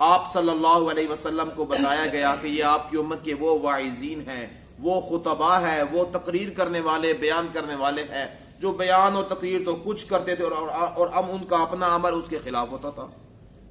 آپ صلی اللہ علیہ وسلم کو بتایا گیا کہ یہ آپ کی امت کے وہ واعظین ہیں، وہ خطباء ہیں، وہ تقریر کرنے والے، بیان کرنے والے ہیں، جو بیان اور تقریر تو کچھ کرتے تھے اور ان کا اپنا عمل اس کے خلاف ہوتا تھا.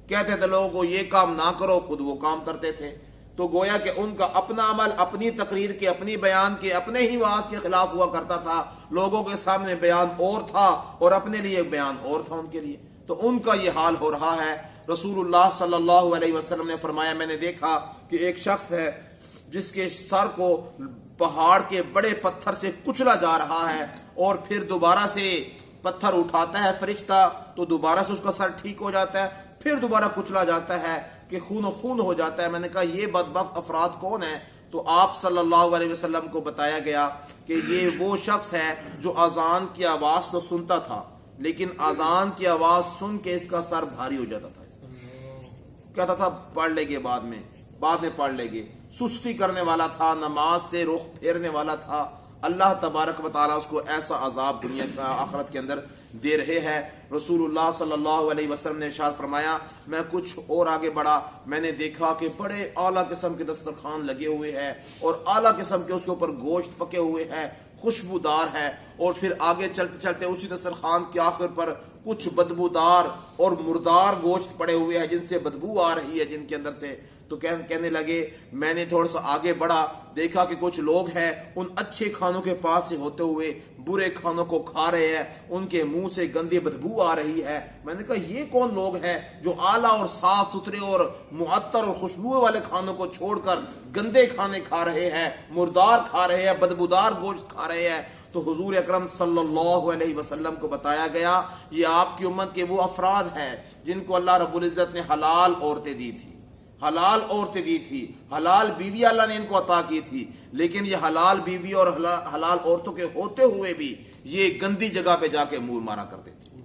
کہتے تھے لوگوں کو یہ کام نہ کرو، خود وہ کام کرتے تھے. تو گویا کہ ان کا اپنا عمل اپنی تقریر کے، اپنی بیان کے، اپنے ہی واعظ کے خلاف ہوا کرتا تھا. لوگوں کے سامنے بیان اور تھا اور اپنے لیے بیان اور تھا ان کے لیے. تو ان کا یہ حال ہو رہا ہے. رسول اللہ صلی اللہ علیہ وسلم نے فرمایا، میں نے دیکھا کہ ایک شخص ہے جس کے سر کو پہاڑ کے بڑے پتھر سے کچلا جا رہا ہے، اور پھر دوبارہ سے پتھر اٹھاتا ہے فرشتہ تو دوبارہ سے اس کا سر ٹھیک ہو جاتا ہے، پھر دوبارہ کچلا جاتا ہے کہ خون و خون ہو جاتا ہے. میں نے کہا یہ بدبخت افراد کون ہیں؟ تو آپ صلی اللہ علیہ وسلم کو بتایا گیا کہ یہ وہ شخص ہے جو اذان کی آواز تو سنتا تھا، لیکن اذان کی آواز سن کے اس کا سر بھاری ہو جاتا تھا. کہتا تھا پڑھ لے گے بعد میں پڑھ لے گے. سستی کرنے والا تھا، نماز سے رخ پھیرنے والا تھا. اللہ تبارک و تعالیٰ اس کو ایسا عذاب دنیا کا آخرت کے اندر دے رہے ہیں. رسول اللہ صلی اللہ علیہ وسلم نے ارشاد فرمایا، میں کچھ اور آگے بڑھا، میں نے دیکھا کہ بڑے اعلیٰ قسم کے دسترخوان لگے ہوئے ہیں اور اعلیٰ قسم کے اس کے اوپر گوشت پکے ہوئے ہیں، خوشبودار ہے. اور پھر آگے چلتے چلتے اسی دسترخوان کے آخر پر کچھ بدبودار اور مردار گوشت پڑے ہوئے ہیں جن سے بدبو آ رہی ہے جن کے اندر سے. تو کہنے لگے، میں نے تھوڑا سا آگے بڑھا، دیکھا کہ کچھ لوگ ہیں ان اچھے کھانوں کے پاس سے ہوتے ہوئے برے کھانوں کو کھا رہے ہیں، ان کے منہ سے گندی بدبو آ رہی ہے. میں نے کہا یہ کون لوگ ہیں جو اعلیٰ اور صاف ستھرے اور معطر اور خوشبو والے کھانوں کو چھوڑ کر گندے کھانے کھا رہے ہیں، مردار کھا رہے ہیں، بدبودار گوشت کھا رہے ہیں. تو حضور اکرم صلی اللہ علیہ وسلم کو بتایا گیا یہ آپ کی امت کے وہ افراد ہیں جن کو اللہ رب العزت نے حلال عورتیں دی تھی، حلال بیوی اللہ نے ان کو عطا کی تھی. لیکن یہ حلال بیوی اور حلال عورتوں کے ہوتے ہوئے بھی یہ گندی جگہ پہ جا کے منہ مارا کرتے تھے.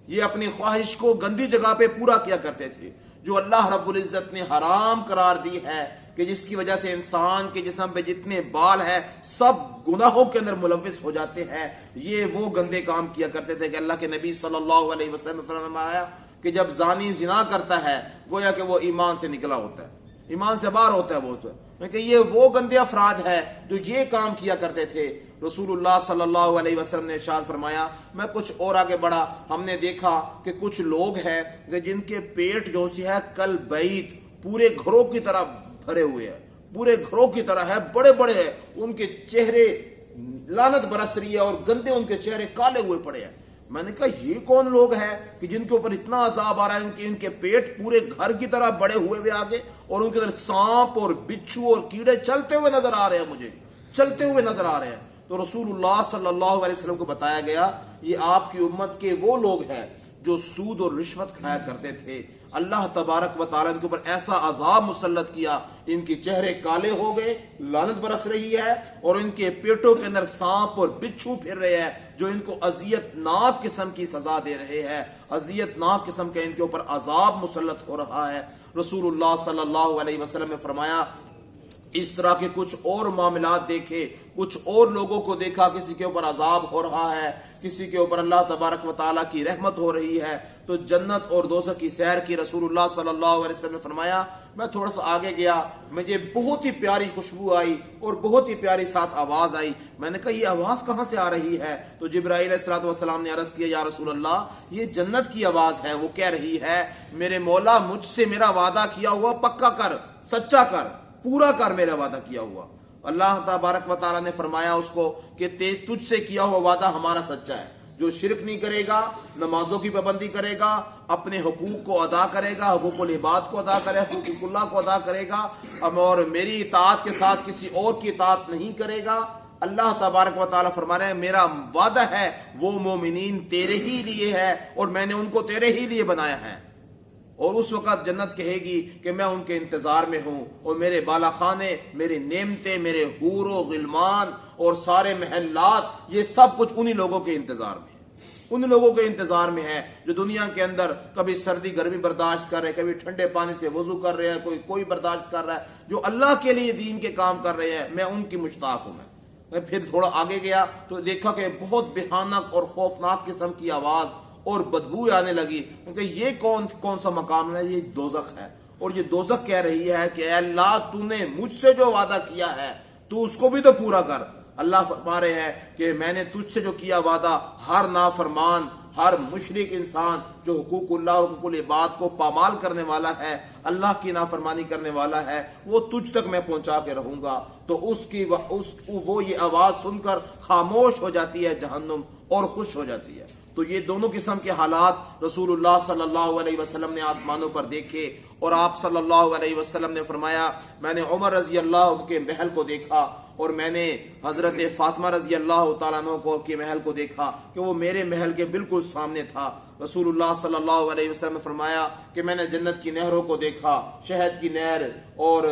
یہ اپنی خواہش کو گندی جگہ پہ پورا کیا کرتے تھے جو اللہ رب العزت نے حرام قرار دی ہے، کہ جس کی وجہ سے انسان کے جسم پہ جتنے بال ہیں سب گناہوں کے اندر ملوث ہو جاتے ہیں. یہ وہ گندے کام کیا کرتے تھے کہ اللہ کے نبی صلی اللہ علیہ وسلم نے فرمایا کہ جب زانی زنا کرتا ہے گویا کہ وہ ایمان سے نکلا ہوتا ہے، ایمان سے باہر ہوتا ہے. وہ کہ یہ وہ گندے افراد ہیں جو یہ کام کیا کرتے تھے. رسول اللہ صلی اللہ علیہ وسلم نے ارشاد فرمایا، میں کچھ اور آگے بڑھا، ہم نے دیکھا کہ کچھ لوگ ہیں جن کے پیٹ جو سی ہے کل بیت پورے گھروں کی طرح بھرے ہوئے ہیں، پورے گھروں کی طرح ہے، بڑے بڑے ہیں، ان کے چہرے لعنت برس رہی ہے اور گندے ان کے چہرے کالے ہوئے پڑے ہیں. میں نے کہا یہ کون لوگ ہیں کہ جن کے اوپر اتنا عذاب آ رہا ہے، ان کے پیٹ پورے گھر کی طرح بڑے ہوئے آگے، اور ان کے اندر سانپ اور بچھو اور کیڑے چلتے ہوئے نظر آ رہے ہیں، مجھے چلتے ہوئے نظر آ رہے ہیں. تو رسول اللہ صلی اللہ علیہ وسلم کو بتایا گیا یہ آپ کی امت کے وہ لوگ ہیں جو سود اور رشوت کھایا کرتے تھے. اللہ تبارک و تعالیٰ ان کے اوپر ایسا عذاب مسلط کیا، ان کے چہرے کالے ہو گئے، لعنت برس رہی ہے، اور ان کے پیٹوں کے اندر سانپ اور بچھو پھر رہے ہیں جو ان کو اذیت ناک قسم کی سزا دے رہے ہیں، اذیت ناک قسم کا ان کے اوپر عذاب مسلط ہو رہا ہے. رسول اللہ صلی اللہ علیہ وسلم نے فرمایا اس طرح کے کچھ اور معاملات دیکھے، کچھ اور لوگوں کو دیکھا، کسی کے اوپر عذاب ہو رہا ہے، کسی کے اوپر اللہ تبارک و تعالیٰ کی رحمت ہو رہی ہے. تو جنت اور دوزخ کی سیر کی. رسول اللہ صلی اللہ علیہ وسلم نے فرمایا میں تھوڑا سا آگے گیا، مجھے بہت ہی پیاری خوشبو آئی اور بہت ہی پیاری ساتھ آواز آئی. میں نے کہا یہ آواز کہاں سے آ رہی ہے؟ تو جبرائیل علیہ الصلوۃ والسلام نے عرض کیا یا رسول اللہ یہ جنت کی آواز ہے. وہ کہہ رہی ہے میرے مولا مجھ سے میرا وعدہ کیا ہوا پکا کر، سچا کر، پورا کر میرا وعدہ کیا ہوا. اللہ تبارک و تعالیٰ نے فرمایا اس کو کہ تجھ سے کیا ہوا وعدہ ہمارا سچا ہے. جو شرک نہیں کرے گا، نمازوں کی پابندی کرے گا، اپنے حقوق کو ادا کرے گا، حقوق العباد کو ادا کرے گا، حقوق اللہ کو ادا کرے گا، اور میری اطاعت کے ساتھ کسی اور کی اطاعت نہیں کرے گا. اللہ تبارک و تعالیٰ فرما رہے ہیں میرا وعدہ ہے وہ مومنین تیرے ہی لیے ہے اور میں نے ان کو تیرے ہی لیے بنایا ہے. اور اس وقت جنت کہے گی کہ میں ان کے انتظار میں ہوں اور میرے بالا خانے، میرے نعمتیں، میرے حور و غلمان اور سارے محلات یہ سب کچھ انہی لوگوں کے انتظار میں، ان لوگوں کے انتظار میں ہے جو دنیا کے اندر کبھی سردی گرمی برداشت کر رہے، کبھی ٹھنڈے پانی سے وضو کر رہے ہیں، کوئی برداشت کر رہا ہے، جو اللہ کے لیے دین کے کام کر رہے ہیں. میں ان کی مشتاق ہوں. میں پھر تھوڑا آگے گیا تو دیکھا کہ بہت بھیانک اور خوفناک قسم کی آواز اور بدبو آنے لگی، کیونکہ یہ کون سا مقام ہے؟ یہ دوزخ ہے. اور یہ دوزخ کہہ رہی ہے کہ اے اللہ تو نے مجھ سے جو وعدہ کیا ہے تو اس کو بھی تو پورا کر۔ اللہ فرما رہے ہیں کہ میں نے تجھ سے جو کیا وعدہ، ہر نافرمان، ہر مشرک انسان جو حقوق اللہ اور حقوق العباد کو پامال کرنے والا ہے، اللہ کی نافرمانی کرنے والا ہے، وہ تجھ تک میں پہنچا کے رہوں گا۔ تو وہ یہ آواز سن کر خاموش ہو جاتی ہے جہنم اور خوش ہو جاتی ہے۔ تو یہ دونوں قسم کے حالات رسول اللہ صلی اللہ علیہ وسلم نے آسمانوں پر دیکھے، اور آپ صلی اللہ علیہ وسلم نے فرمایا میں نے عمر رضی اللہ عنہ کے محل کو دیکھا، اور میں نے حضرت فاطمہ رضی اللہ تعالیٰ عنہ کے محل کو دیکھا کہ وہ میرے محل کے بالکل سامنے تھا۔ رسول اللہ صلی اللہ علیہ وسلم نے فرمایا کہ میں نے جنت کی نہروں کو دیکھا، شہد کی نہر اور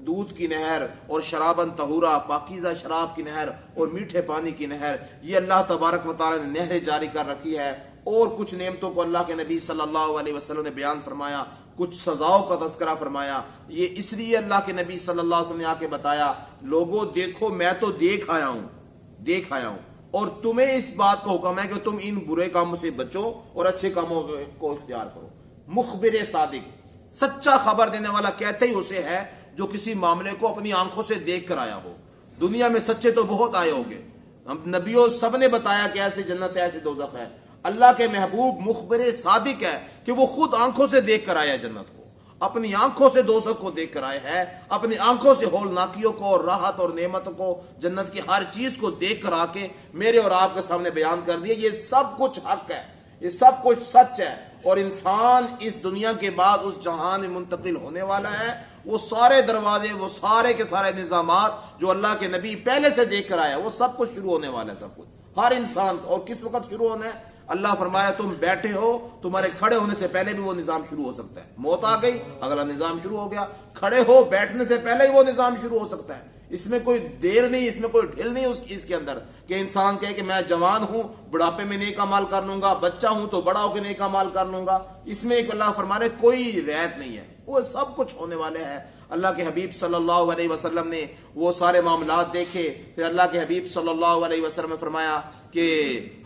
دودھ کی نہر اور شرابن طہورا، پاکیزہ شراب کی نہر اور میٹھے پانی کی نہر۔ یہ اللہ تبارک و تعالیٰ نے نہریں جاری کر رکھی ہے، اور کچھ نعمتوں کو اللہ کے نبی صلی اللہ علیہ وسلم نے بیان فرمایا، کچھ سزاؤں کا تذکرہ فرمایا۔ یہ اس لیے اللہ کے نبی صلی اللہ علیہ وسلم نے آ کے بتایا لوگوں دیکھو میں تو دیکھ آیا ہوں، اور تمہیں اس بات کو حکم ہے کہ تم ان برے کاموں سے بچو اور اچھے کاموں کو اختیار کرو۔ مخبر صادق، سچا خبر دینے والا کہتے ہی اسے ہے جو کسی معاملے کو اپنی آنکھوں سے دیکھ کر آیا ہو۔ دنیا میں سچے تو بہت آئے ہوگے، نبیوں سب نے بتایا کہ ایسے جنت ہے ایسے دوزخ ہے۔ اللہ کے محبوب مخبر صادق ہے کہ وہ خود آنکھوں سے دیکھ کر آیا جنت کو، اپنی آنکھوں سے دوزخ کو دیکھ کر آئے ہے، اپنی آنکھوں سے ہولناکیوں کو اور راحت اور نعمتوں کو، جنت کی ہر چیز کو دیکھ کر آ کے میرے اور آپ کے سامنے بیان کر دیا۔ یہ سب کچھ حق ہے، یہ سب کچھ سچ ہے، اور انسان اس دنیا کے بعد اس جہان میں منتقل ہونے والا ہے۔ وہ سارے دروازے، وہ سارے کے سارے نظامات جو اللہ کے نبی پہلے سے دیکھ کر آیا، وہ سب کچھ شروع ہونے والا ہے، سب کچھ ہر انسان۔ اور کس وقت شروع ہونا ہے؟ اللہ فرمایا تم بیٹھے ہو، تمہارے کھڑے ہونے سے پہلے بھی وہ نظام شروع ہو سکتا ہے۔ موت آ گئی، اگلا نظام شروع ہو گیا۔ کھڑے ہو بیٹھنے سے پہلے ہی وہ نظام شروع ہو سکتا ہے۔ اس میں کوئی دیر نہیں، اس میں کوئی ڈھل نہیں اس چیز کے اندر کہ انسان کہے کہ میں جوان ہوں بڑھاپے میں نیک اعمال کر لوں گا، بچہ ہوں تو بڑا ہو کے نیک اعمال کر لوں گا۔ اس میں ایک اللہ فرما رہے کوئی رعایت نہیں ہے، وہ سب کچھ ہونے والے ہیں۔ اللہ کے حبیب صلی اللہ علیہ وسلم نے وہ سارے معاملات دیکھے، پھر اللہ کے حبیب صلی اللہ علیہ وسلم نے فرمایا کہ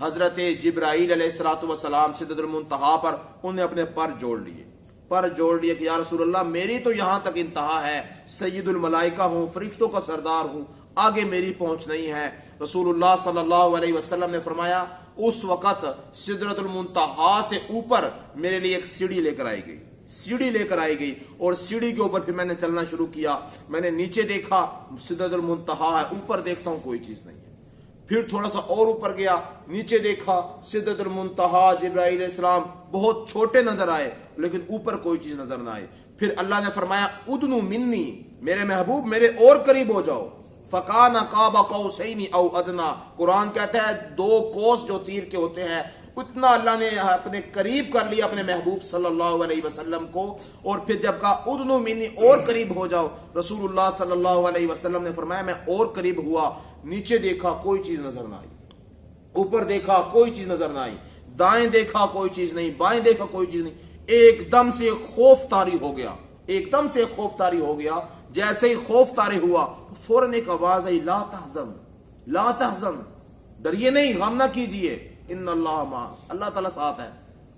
حضرت جبرائیل علیہ الصلوۃ والسلام سدرۃ المنتہا پر انہیں اپنے پر جوڑ لیے کہ یا رسول اللہ میری تو یہاں تک انتہا ہے، سید الملائکہ ہوں، فرشتوں کا سردار ہوں، آگے میری پہنچ نہیں ہے۔ رسول اللہ صلی اللہ علیہ وسلم نے فرمایا اس وقت سدرۃ المنتہا سے اوپر میرے لیے ایک سیڑھی لے کر آئی گئی، اور سیڑھی کے اوپر پھر میں نے چلنا شروع کیا۔ میں نے نیچے دیکھا سدرۃ المنتہا ہے، اوپر دیکھتا ہوں کوئی چیز نہیں ہے۔ پھر تھوڑا سا اور اوپر گیا، نیچے دیکھا سدرۃ المنتہا، جبرائیل علیہ السلام بہت چھوٹے نظر آئے لیکن اوپر کوئی چیز نظر نہ آئی۔ پھر اللہ نے فرمایا ادنو منی، میرے محبوب میرے اور قریب ہو جاؤ۔ فکان قاب قوسین او ادنا، قرآن کہتا ہے 2 کوس جو تیر کے ہوتے ہیں، اتنا اللہ نے اپنے قریب کر لیا اپنے محبوب صلی اللہ علیہ وسلم کو۔ اور پھر جب کہا ادنو منی، اور قریب ہو جاؤ، رسول اللہ صلی اللہ علیہ وسلم نے فرمایا میں اور قریب ہوا، نیچے دیکھا کوئی چیز نظر نہ آئی، اوپر دیکھا کوئی چیز نظر نہ آئی، دائیں دیکھا کوئی چیز نہیں، بائیں دیکھا کوئی چیز نہیں۔ ایک دم سے خوف طاری ہو گیا، جیسے ہی خوف طاری ہوا فوراً ایک آواز آئی لا تحزن، ڈریے نہیں، غم نہ کیجئے، ان اللہ معنا، اللہ تعالیٰ ساتھ ہے،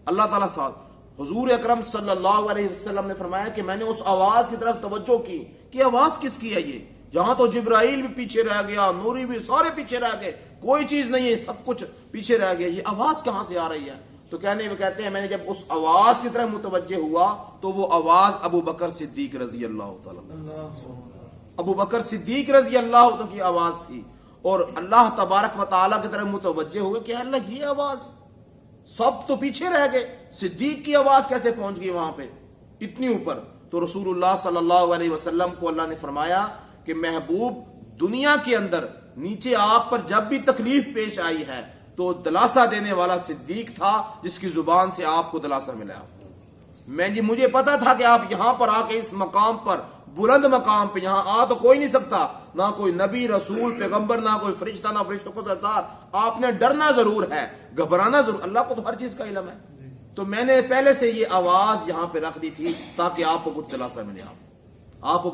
اللہ تعالیٰ ساتھ۔ حضور اکرم صلی اللہ علیہ وسلم نے فرمایا کہ میں نے اس آواز کی طرف توجہ کی کہ آواز کس کی ہے یہ؟ یہاں تو جبرائیل بھی پیچھے رہ گیا، نوری بھی، سارے پیچھے رہ گئے، کوئی چیز نہیں ہے، سب کچھ پیچھے رہ گیا، یہ آواز کہاں سے آ رہی ہے؟ تو کہتے ہیں میں نے جب اس آواز کی طرف متوجہ ہوا تو وہ آواز ابو بکر صدیق رضی اللہ تعالیٰ، ابو بکر صدیق رضی اللہ تعالیٰ کی آواز تھی، اور اللہ تبارک و تعالیٰ کی طرف متوجہ ہوئے کہ اللہ یہ آواز، سب تو پیچھے رہ گئے، صدیق کی آواز کیسے پہنچ گئی وہاں پہ اتنی اوپر؟ تو رسول اللہ صلی اللہ علیہ وسلم کو اللہ نے فرمایا کہ محبوب دنیا کے اندر نیچے آپ پر جب بھی تکلیف پیش آئی ہے تو دلاسا دینے والا صدیق تھا جس کی زبان سے آپ کو دلاسا ملا۔ مجھے پتا تھا کہ آپ یہاں پر آ کے اس مقام پر، بلند مقام پہ، یہاں آ تو کوئی نہیں سکتا، نہ کوئی نبی رسول پیغمبر، نہ کوئی فرشتہ، نہ فرشتوں کو سردار، آپ نے ڈرنا ضرور ہے، گھبرانا ضرور، اللہ کو تو ہر چیز کا علم ہے۔ تو میں نے پہلے سے یہ آواز یہاں پہ رکھ دی تھی تاکہ آپ کو کچھ دلاسا ملے، آپ کو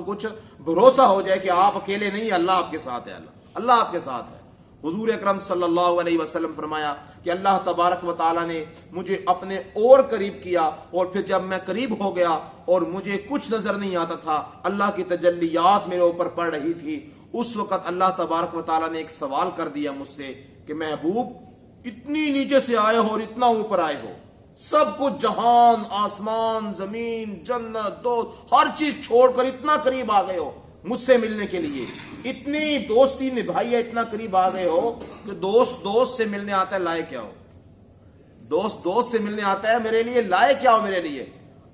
کچھ بھروسہ ہو جائے کہ آپ اکیلے نہیں، اللہ آپ کے ساتھ ہے، اللہ آپ کے ساتھ ہے۔ حضور اکرم صلی اللہ علیہ وسلم فرمایا کہ اللہ تبارک و تعالیٰ نے مجھے اپنے اور قریب کیا، اور پھر جب میں قریب ہو گیا اور مجھے کچھ نظر نہیں آتا تھا، اللہ کی تجلیات میرے اوپر پڑ رہی تھی، اس وقت اللہ تبارک و تعالیٰ نے ایک سوال کر دیا مجھ سے کہ محبوب اتنی نیچے سے آئے ہو اور اتنا اوپر آئے ہو، سب کچھ جہان، آسمان، زمین، جنت، دوست، ہر چیز چھوڑ کر اتنا قریب آ گئے ہو مجھ سے ملنے کے لیے، اتنی دوستی نبھائی ہے، اتنا قریب آ گئے ہو کہ دوست دوست سے ملنے آتا ہے، لائے کیا ہو؟ دوست دوست سے ملنے آتا ہے میرے لیے، لائے کیا ہو میرے لیے؟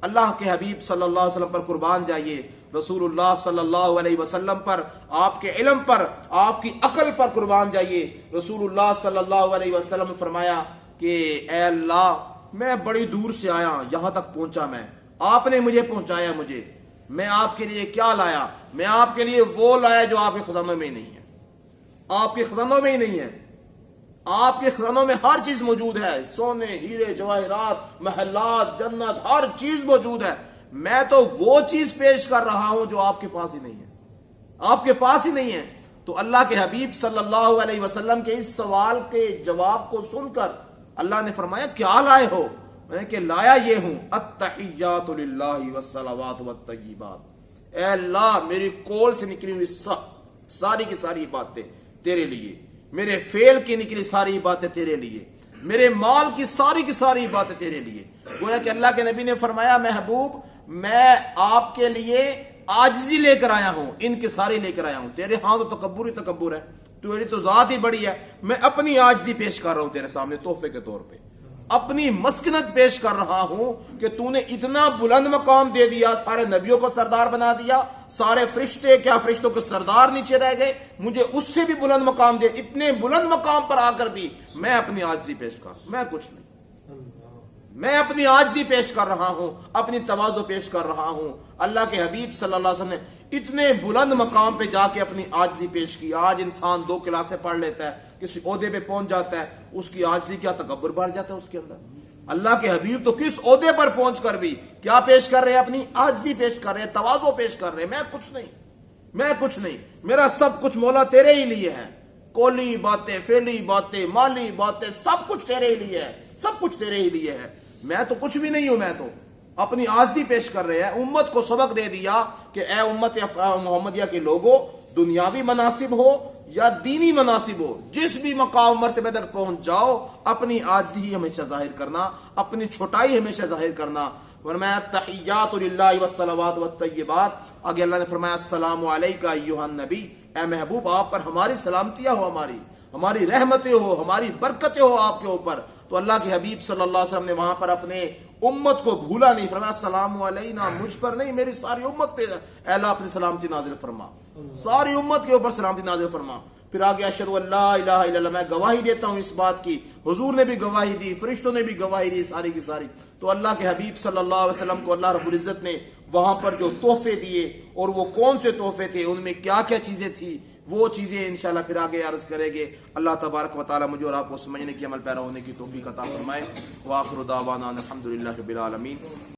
اللہ کے حبیب صلی اللہ علیہ وسلم پر قربان جائیے، رسول اللہ صلی اللہ علیہ وسلم پر، آپ کے علم پر، آپ کی عقل پر قربان جائیے۔ رسول اللہ صلی اللہ علیہ وسلم نے فرمایا کہ اے اللہ، میں بڑی دور سے آیا، یہاں تک پہنچا، میں آپ نے مجھے پہنچایا، مجھے میں آپ کے لیے کیا لایا؟ میں آپ کے لیے وہ لایا جو آپ کے خزانوں میں ہی نہیں ہے، آپ کے خزانوں میں ہی نہیں ہے۔ آپ کے خزانوں میں ہر چیز موجود ہے، سونے، ہیرے، جواہرات، محلات، جنت، ہر چیز موجود ہے۔ میں تو وہ چیز پیش کر رہا ہوں جو آپ کے پاس ہی نہیں ہے، آپ کے پاس ہی نہیں ہے۔ تو اللہ کے حبیب صلی اللہ علیہ وسلم کے اس سوال کے جواب کو سن کر اللہ نے فرمایا کیا لائے ہو؟ میں کہ لایا یہ ہوں، التحیات للہ والصلوات والطیبات، اے اللہ میری کول سے نکلی ہوئی ساری کی ساری باتیں تیرے لیے، میرے فعل کی نکلی ساری باتیں تیرے لیے، میرے مال کی ساری باتیں تیرے لیے۔ گویا کہ اللہ کے نبی نے فرمایا محبوب میں آپ کے لیے عاجزی لے کر آیا ہوں، ان کے سارے لے کر آیا ہوں، تیرے ہاں تو تکبر ہی تکبر ہے، تیری تو ذات ہی بڑی ہے، میں اپنی عاجزی پیش کر رہا ہوں تیرے سامنے تحفے کے طور پہ، اپنی مسکنت پیش کر رہا ہوں کہ تو نے اتنا بلند مقام دے دیا، سارے نبیوں کو سردار بنا دیا، سارے فرشتے کیا فرشتوں کے سردار نیچے رہ گئے، مجھے اس سے بھی بلند مقام دے، اتنے بلند مقام پر آ کر بھی میں اپنی عاجزی پیش کر، میں کچھ نہیں، میں اپنی عاجزی پیش کر رہا ہوں، اپنی تواضع پیش کر رہا ہوں۔ اللہ کے حبیب صلی اللہ علیہ وسلم نے اتنے بلند مقام پہ جا کے اپنی عاجزی پیش کی۔ آج انسان 2 کلاسیں پڑھ لیتا ہے، کسی عہدے پہ پہنچ جاتا ہے، اس کی عاجزی کیا تکبر بڑھ جاتا ہے اس کے اندر۔ اللہ کے حبیب تو کس عہدے پر پہنچ کر بھی کیا پیش کر رہے ہیں؟ اپنی عاجزی پیش کر رہے ہیں، تواضع پیش کر رہے ہیں، میں کچھ نہیں، میرا سب کچھ مولا تیرے ہی لیے ہے، کولی باتیں، فعلی باتیں، مالی باتیں، سب کچھ تیرے ہی لیے ہے، سب کچھ تیرے ہی لیے ہے، میں تو کچھ بھی نہیں ہوں۔ میں تو اپنی عاجزی پیش کر رہے ہیں، امت کو سبق دے دیا کہ اے امت محمدیہ کے لوگوں، دنیاوی مناصب ہو یا دینی مناصب ہو، جس بھی مقام مرتبے تک پہنچ جاؤ، اپنی عاجزی ہی ہمیشہ ظاہر کرنا، اپنی چھوٹائی ہمیشہ ظاہر کرنا۔ فرمایا تحیات للہ والصلوات والطیبات، آگے اللہ نے فرمایا السلام علیکہ ایھا النبی، اے محبوب آپ پر ہماری سلامتیاں ہو، ہماری رحمتیں ہو، ہماری برکتیں ہو آپ کے اوپر۔ تو اللہ کے حبیب صلی اللہ علیہ وسلم نے وہاں پر اپنے امت کو بھولا نہیں، فرمایا السلام علینا، مجھ پر نہیں میری ساری امت پہ اے اللہ اپنی سلامتی نازل فرما، ساری امت کے اوپر سلامتی نازل فرما۔ پھر آگے اشہد ان لا الہ الا اللہ، میں گواہی دیتا ہوں اس بات کی، حضور نے بھی گواہی دی، فرشتوں نے بھی گواہی دی، ساری کی ساری۔ تو اللہ کے حبیب صلی اللہ علیہ وسلم کو اللہ رب العزت نے وہاں پر جو تحفے دیے، اور وہ کون سے تحفے تھے، ان میں کیا کیا چیزیں تھی، وہ چیزیں انشاءاللہ پھر آگے عرض کریں گے۔ اللہ تبارک و تعالی مجھے اور آپ کو سمجھنے کی، عمل پیرا ہونے کی توفیق عطا فرمائے۔ وآخر دعوانا الحمدللہ رب العالمین۔